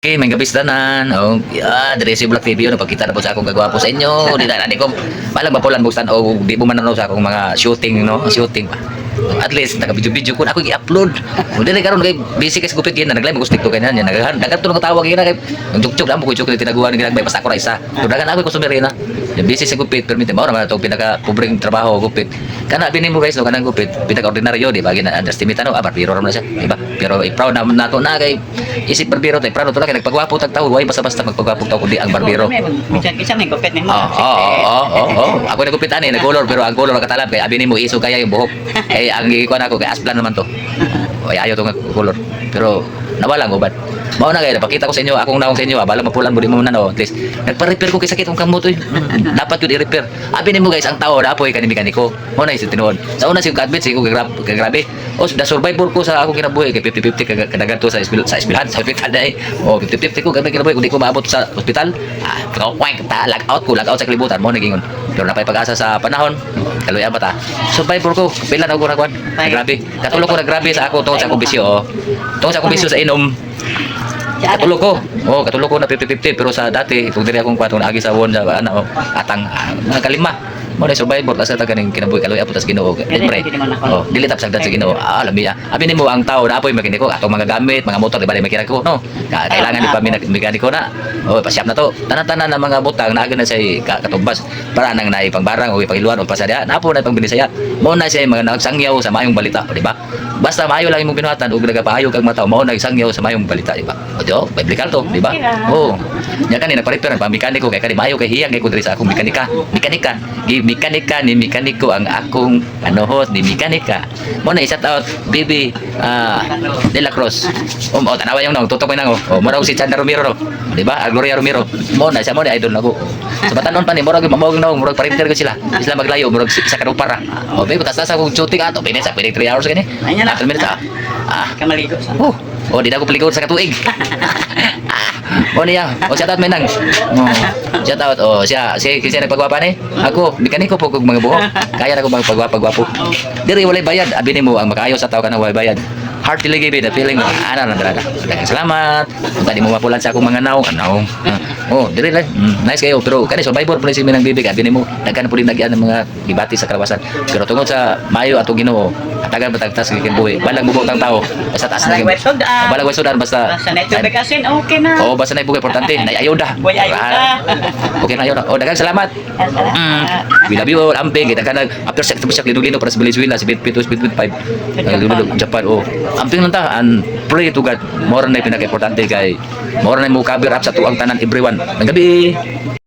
Okay, may gabis tanan. Oh, yeah, dire si Black TV no pagkita na po sa akong gagwapo sa inyo. Di na ko balang mapulan buksan o di mo mananaw sa akong mga shooting no, shooting pa. At least naka-video-video ko na ako i-upload. O dili karon kay busy kay gupit yan naglaim ko stick to kanya yan. Dagan to tawag yan kay juk-juk lang ko juk tinaguan ng ginagmay basta ko ra isa. So dagan ako customer na. Yung busy sa gupit permit mo ra to pinaka pobreng trabaho gupit. Kana binin mo guys no kanang gupit pinaka ordinaryo di ba gina underestimate no barbero ra man siya, di ba? Pero i-proud na nato na kay isip barbero tay proud to lang kay nagpagwapo tag tawo way basta-basta magpagwapo tawo kundi ang barbero. Bisan may gupit ni mo. Ako nagupit ani nagcolor pero ang color katalab kay abi nimo iso kaya yung buhok. Kay ang gikuan ako kay asplan naman to. Oy ayo to nga color. Pero nawalang ubad. Mao na kay napakita ko sa inyo akong naong sa inyo balang mapulan budi mo na no at least nagpa-repair ko kay sakit ang kamot oy. Dapat yun i-repair. Abi nimo guys ang tao dapoy kanimi mekaniko. Mo na isip tinuod. Sa una si kadbit si ko grabe. O da survival ko sa akong kinabuhi kay 50-50 kadagan to sa esbilhan sa hospital dai. O 50-50 ko gamay kinabuhi kundi ko maabot sa hospital. Lag out sa kalibutan mo nagingon. Pero napay pag-asa sa panahon. Kaloy abat survival ko pila na ko nagwan. Grabe. Katulog ko na grabe sa ako tungod sa akong bisyo. Tungod sa akong bisyo sa inom. Katulog ko na 50-50 pero sa dati itong diri akong kwatong agi sa won sa atang mga kalima mo na survivor asa ta kaning kinabuhi kaloy apo tas Ginoo libre dili tap sagdan sa Ginoo labi abi nimo ang tao na apoy makiniko atong mga gamit mga motor di ba makina ko no kailangan di pa mekaniko na pasyap na to tanan-tanan na mga butang na na say katumbas para nang naay pangbarang o pangiluan o pasadya napo na pang binisaya mo na siya mga nagsangyaw sa mayong balita di ba basta maayo lang imong binuhatan ug nagapaayo kag mataw mao nagsangyaw sa mayong balita di ba o biblical to di ba nya kani nagpa-repair ang mekaniko kay kani maayo kay hiyang kay kudri sa akong mekanika ni mekaniko ang akong panuhos ni mekanika mo na i-shout out baby De La Cruz tanawa yung tutok ko nang mo raw si Chanda Romero di ba Gloria Romero mo na siya mo ni idol nako sa batanon pa ni mo raw mamawag na mo raw pa-repair ko sila maglayo mo raw sa karupara baby tas sa akong shooting ato pwede 3 hours kani Anya na. 3 minutes Kamaligo sa. di na ko paligon sa katuig niya shout out menang shout out siya nagpagwapa ni ako mekaniko po kog mga buhok kaya na ko magpagwapo diri walay bayad abi nimo ang makaayo sa tao kana walay bayad heartily give it a feeling ana na talaga salamat kung kani mo mapulan sa akong mga naong diri lang nice kayo pero kani survivor pala si minang bibig abi nimo daghan pud nagyan ng mga gibati sa kalawasan pero tungod sa mayo ato Ginoo atagan batagtas kay buhi balang bubog ang tao basta taas na balang wesodan basta Sa network kasi okay na. basta na buhay importante na ayuda okay na ayuda daghang salamat we love you all amping kita kana after sex to lino para sa Venezuela si Speed 5 Japan amping lang ta and pray to God more na pinaka importante kay more na mo cover up sa tuang tanan everyone. Gabi.